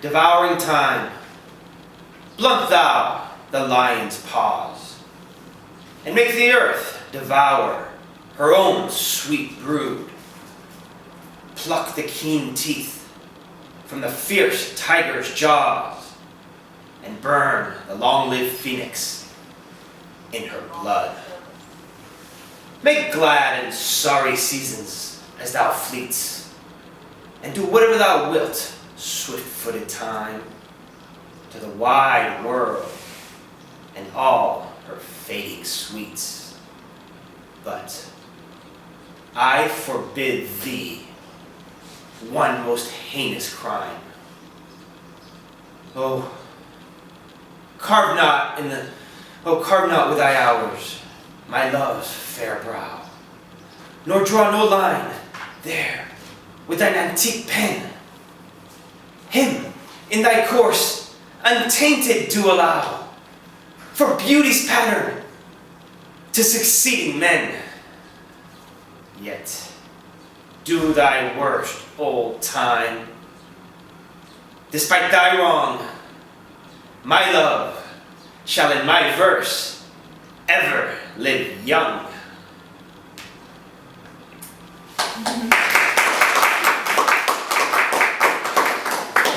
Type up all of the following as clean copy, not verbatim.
Devouring time, blunt thou the lion's paws, and make the earth devour her own sweet brood. Pluck the keen teeth from the fierce tiger's jaws, and burn the long-lived phoenix in her blood. Make glad and sorry seasons as thou fleets, and do whatever thou wilt, swift-footed time, to the wide world and all her fading sweets. But I forbid thee one most heinous crime. Carve not with thy hours my love's fair brow, nor draw no line there with thine antique pen. Him in thy course untainted do allow, for beauty's pattern to succeeding men. Yet do thy worst, old time. Despite thy wrong, my love shall in my verse ever live young.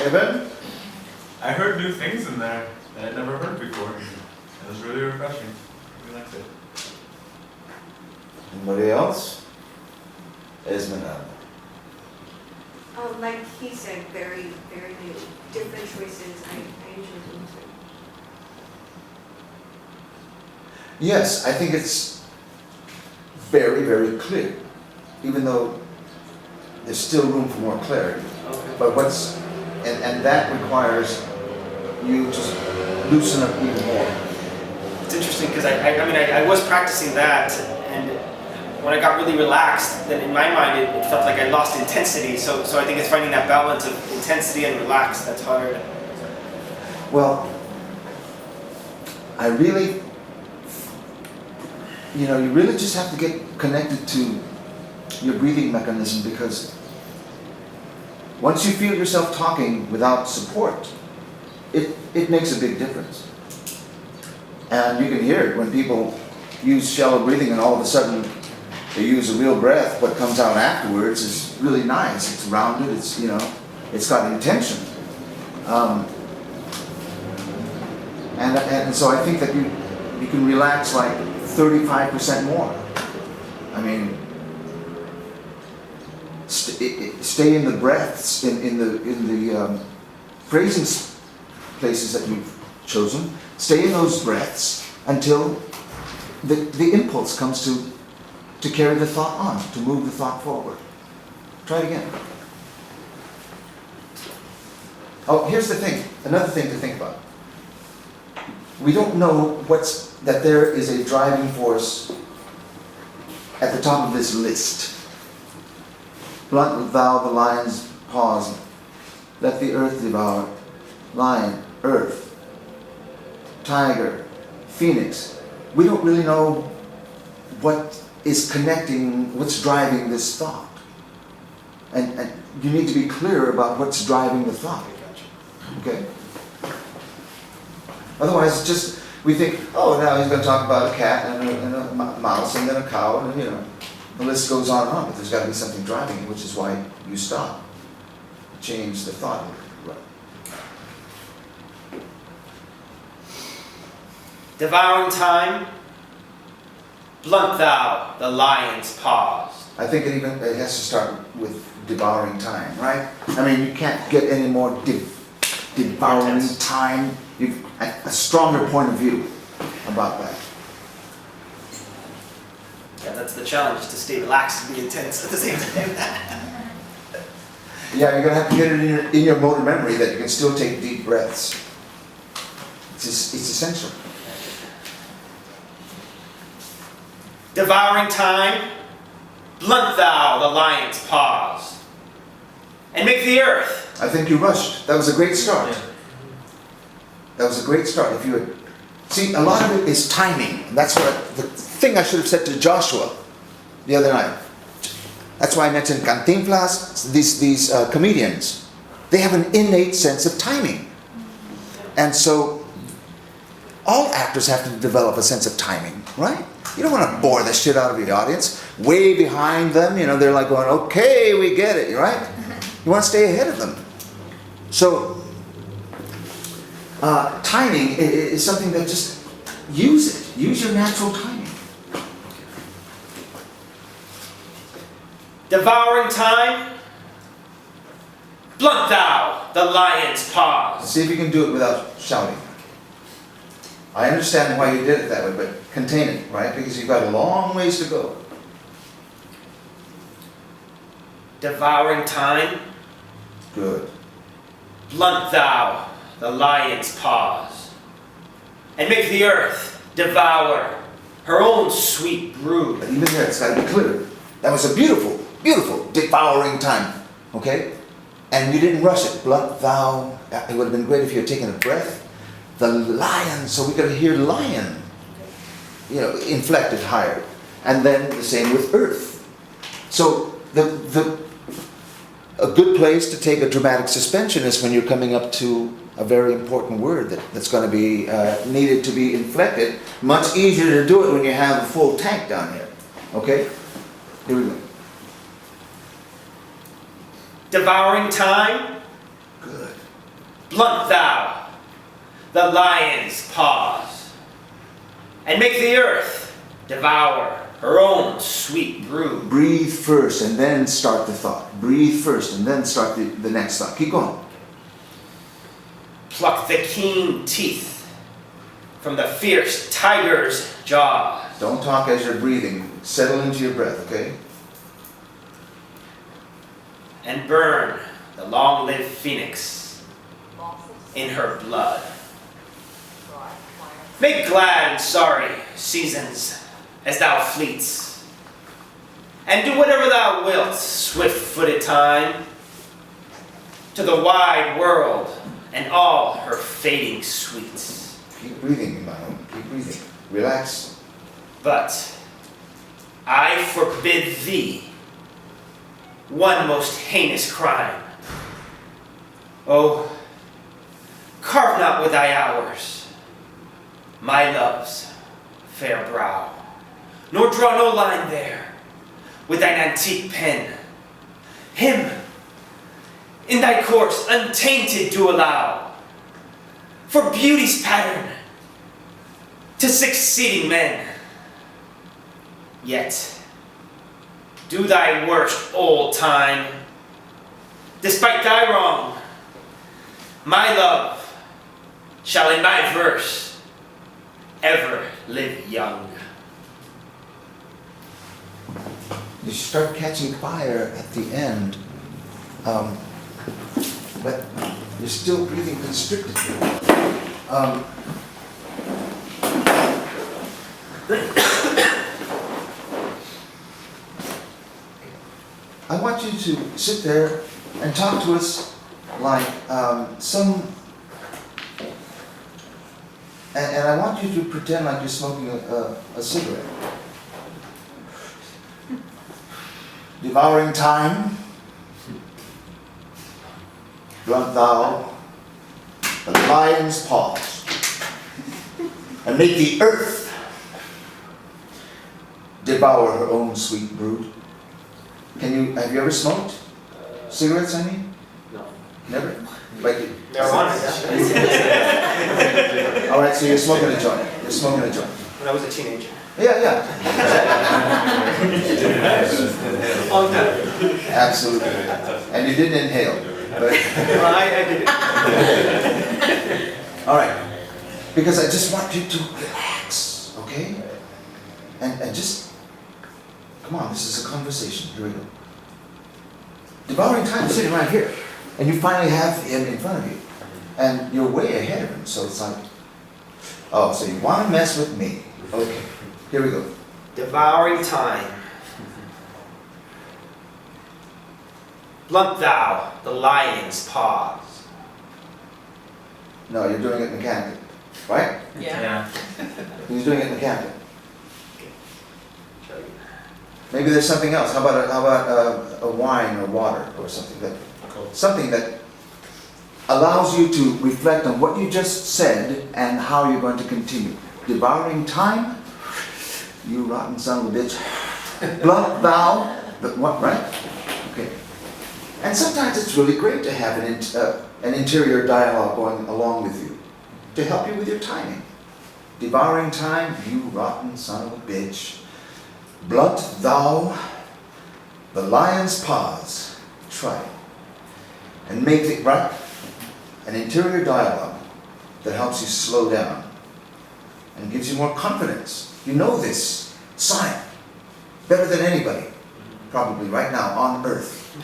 Evan? I heard new things in there that I'd never heard before. It was really refreshing. I really liked it. Anybody else? Esmeralda. Like he said, very, very new. Different choices. I enjoyed them too. Yes, I think it's very, very clear, even though there's still room for more clarity. Okay. But and that requires you to loosen up even more. It's interesting because I was practicing that, and when I got really relaxed, then in my mind it felt like I lost intensity. So I think it's finding that balance of intensity and relax that's hard. Well, I really, you really just have to get connected to your breathing mechanism, because once you feel yourself talking without support, it makes a big difference. And you can hear it when people use shallow breathing and all of a sudden they use a real breath. What comes out afterwards is really nice. It's rounded, it's got intention. And so I think that you can relax like 35% more. I mean, stay in the breaths, in the phrasing places that you've chosen. Stay in those breaths until the impulse comes to carry the thought on, to move the thought forward. Try it again. Oh, here's the thing, another thing to think about. We don't know that there is a driving force at the top of this list. Blunt thou the lion's paws, let the earth devour. Lion, earth, tiger, phoenix. We don't really know what's driving this thought. And you need to be clear about what's driving the thought. Okay? Otherwise, it's just, we think, oh, now he's going to talk about a cat and a mouse and then a cow, and the list goes on and on, but there's got to be something driving it, which is why you stop. Change the thought. Right. Devouring time, blunt thou the lion's paws. I think it has to start with devouring time, right? I mean, you can't get any more devouring time. You've a stronger point of view about that. Yeah, that's the challenge, to stay relaxed and be intense at the same time. Yeah, you're going to have to get it in your motor memory that you can still take deep breaths. It's essential. Devouring time, blunt thou the lion's paws, and make the earth. I think you rushed. That was a great start. Yeah. That was a great start. If you had, see, a lot of it is timing. And that's what the thing I should have said to Joshua the other night. That's why I mentioned Cantinflas, these comedians. they have an innate sense of timing. And so all actors have to develop a sense of timing, right? You don't want to bore the shit out of your audience. Way behind them, they're like going, okay, we get it, right? You want to stay ahead of them. So timing is something that just use it. Use your natural timing. Devouring time, blunt thou the lion's paws. See if you can do it without shouting. I understand why you did it that way, but contain it, right? Because you've got a long ways to go. Devouring time, Good. blunt thou the lion's paws, and make the earth devour her own sweet brood. But even there, it's got to be clear. That was a beautiful, beautiful devouring time, okay? And you didn't rush it. Blunt thou. It would have been great if you had taken a breath. The lion, so we got to hear lion, inflected higher. And then the same with earth. So a good place to take a dramatic suspension is when you're coming up to a very important word that's going to be needed to be inflected. Much easier to do it when you have a full tank down here. Okay? Here we go. Devouring time, Good. blunt thou the lion's paws, and make the earth devour her own sweet brood. Breathe first and then start the thought. Breathe first and then start the next thought. Keep going. Pluck the keen teeth from the fierce tiger's jaws. Don't talk as you're breathing. Settle into your breath, okay? And burn the long-lived phoenix in her blood. Make glad and sorry seasons as thou fleets, and do whatever thou wilt, swift-footed time, to the wide world and all her fading sweets. Keep breathing, Emmanuel. Keep breathing. Relax. But I forbid thee one most heinous crime. Oh, carve not with thy hours my love's fair brow, nor draw no line there with thine antique pen. Him in thy course untainted do allow, for beauty's pattern to succeeding men. Yet do thy worst, old time, despite thy wrong. My love shall in my verse ever live young. You start catching fire at the end, but you're still breathing constricted. I want you to sit there and talk to us like and I want you to pretend like you're smoking a cigarette. Devouring time, blunt thou the lion's paws, and make the earth devour her own sweet brood. Have you ever smoked cigarettes, I mean? No. Never? Like Marijuana, yeah. all right, so you're smoking a joint. You're smoking a joint. When I was a teenager. Yeah. Long time. Absolutely. And you didn't inhale. But Well, I did it. all right. Because I just want you to relax, okay? And just, come on, this is a conversation. Here we go. Devouring time is sitting right here. And you finally have him in front of you. And you're way ahead of him. So it's like, oh, so you want to mess with me. Okay, here we go. Devouring time. Blunt thou the lion's paws. No, you're doing it mechanically, right? Yeah. He's doing it mechanically. Maybe there's something else. How about a wine or water or something that allows you to reflect on what you just said and how you're going to continue. Devouring time, you rotten son of a bitch. Blunt thou, but what, right? Okay. And sometimes it's really great to have an interior dialogue going along with you to help you with your timing. Devouring time, you rotten son of a bitch. Blunt thou the lion's paws. Try it. And make it, right? An interior dialogue that helps you slow down and gives you more confidence. You know this sign better than anybody, probably right now on earth.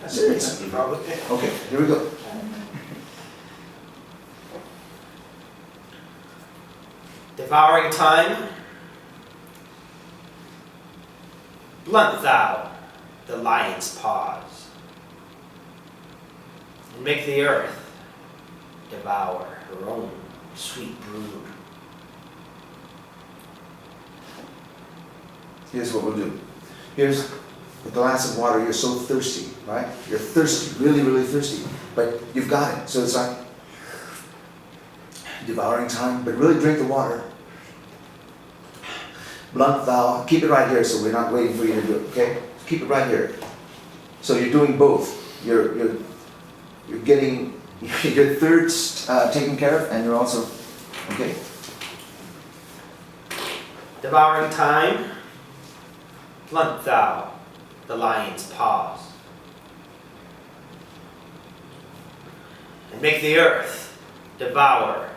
Seriously. Probably. Okay, here we go. Devouring time, blunt thou the lion's paws, and make the earth devour her own sweet brood. Here's what we'll do. Here's a glass of water. You're so thirsty, right? You're thirsty, really, really thirsty. But you've got it. So it's like devouring time, but really drink the water. Blunt thou, keep it right here so we're not waiting for you to do it, okay? Keep it right here. So you're doing both. You're getting your thirst taken care of, and you're also, okay? Devouring time, blunt thou the lion's paws, and make the earth devour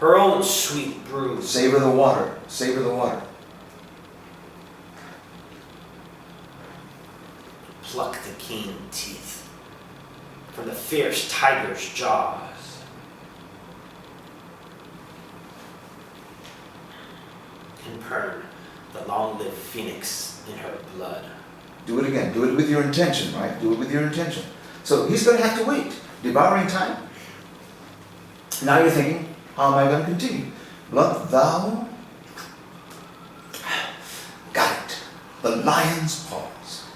her own sweet brood. Savor the water. Savor the water. Pluck the keen teeth from the fierce tiger's jaws, and burn the long-lived phoenix in her blood. Do it again. Do it with your intention, right? Do it with your intention. So he's going to have to wait. Devouring time. Now you're thinking, how am I going to continue? Blunt thou. Got it. The lion's paws.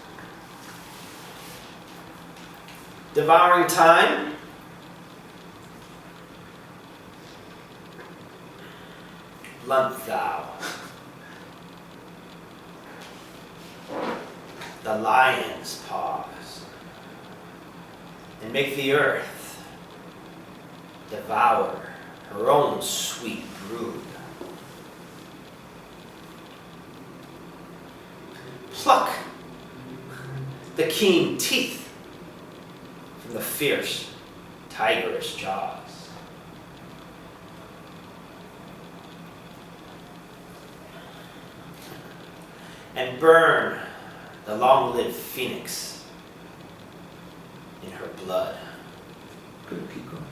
Devouring time, blunt thou the lion's paws, and make the earth devour her own sweet brood. Pluck the keen teeth from the fierce tigerish jaws, and burn the long-lived phoenix in her blood. Good, keep going.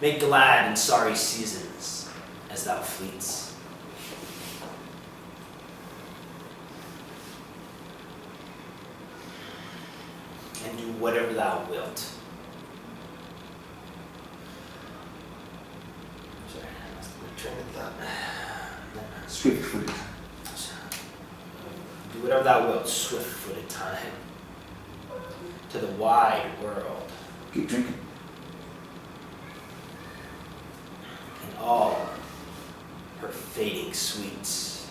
Make glad and sorry seasons as thou fleets, and do whatever thou wilt. Sorry, I lost my train of thought. Swift-footed. Do whatever thou wilt, swift-footed time, to the wide world, Keep drinking. and all her fading sweets.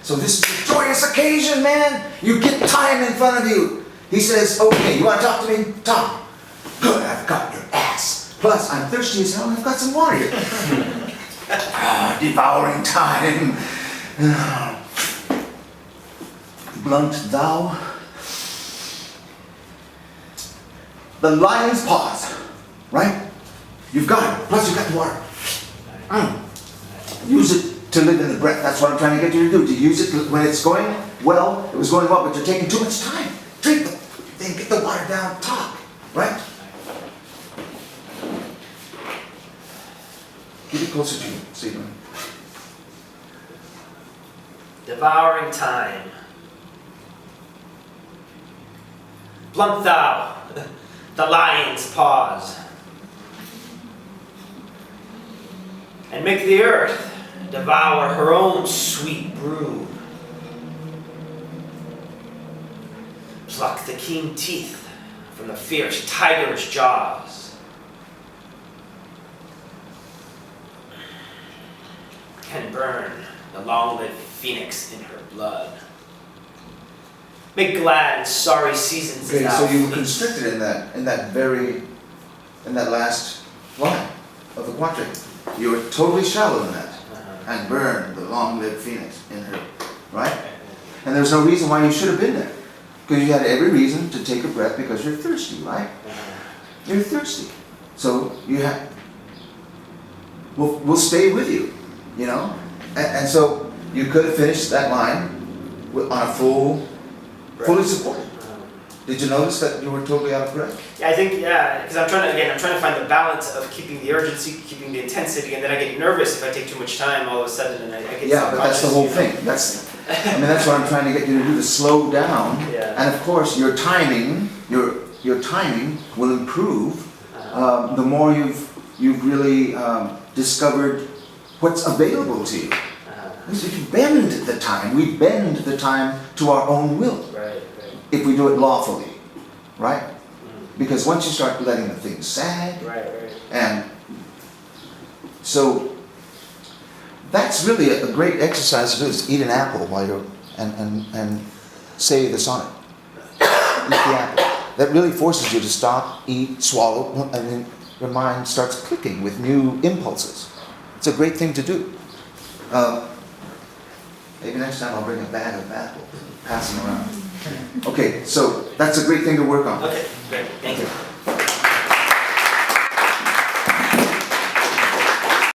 So this is a joyous occasion, man. You get time in front of you. He says, okay, you want to talk to me? Talk. Good, I've got your ass. Plus, I'm thirsty as hell and I've got some water here. Devouring time. Blunt thou the lion's paws. Right? You've got it. Plus, you've got the water. Use it to live in the breath. That's what I'm trying to get you to do. To use it when it's going well. It was going well, but you're taking too much time. Drink the thing, get the water down, talk. Right? Keep it closer to you, Stephen. Devouring time. Blunt thou the lion's paws, and make the earth devour her own sweet brood. pluck the keen teeth from the fierce tigerish jaws. And burn the long-lived phoenix in her blood. Make glad and sorry seasons Okay, thou so you were fleet. constricted in that last line of the quatrain. You were totally shallow in that. And burn the long-lived phoenix in her, right? And there's no reason why you should have been there. Because you had every reason to take a breath because you're thirsty, right? You're thirsty. So you have, we'll stay with you, you know? And so you could have finished that line on a fully supported. Did you notice that you were totally out of breath? Yeah, I think, because I'm trying to find the balance of keeping the urgency, keeping the intensity, and then I get nervous if I take too much time all of a sudden, and I get Yeah, but that's the whole self-conscious, thing. That's what I'm trying to get you to do, to slow down. Yeah. And of course, your timing will improve the more you've really discovered what's available to you. Because if you bend the time, we bend the time to our own will. Right. If we do it lawfully, right? Because once you start letting the thing sag, Right. and so that's really a great exercise to do, is eat an apple while you're and say the sonnet. Eat the apple. That really forces you to stop, eat, swallow, and then your mind starts clicking with new impulses. It's a great thing to do. Maybe next time I'll bring a bag of apples, pass them around. Okay, so that's a great thing to work on. Okay, great. Thank you.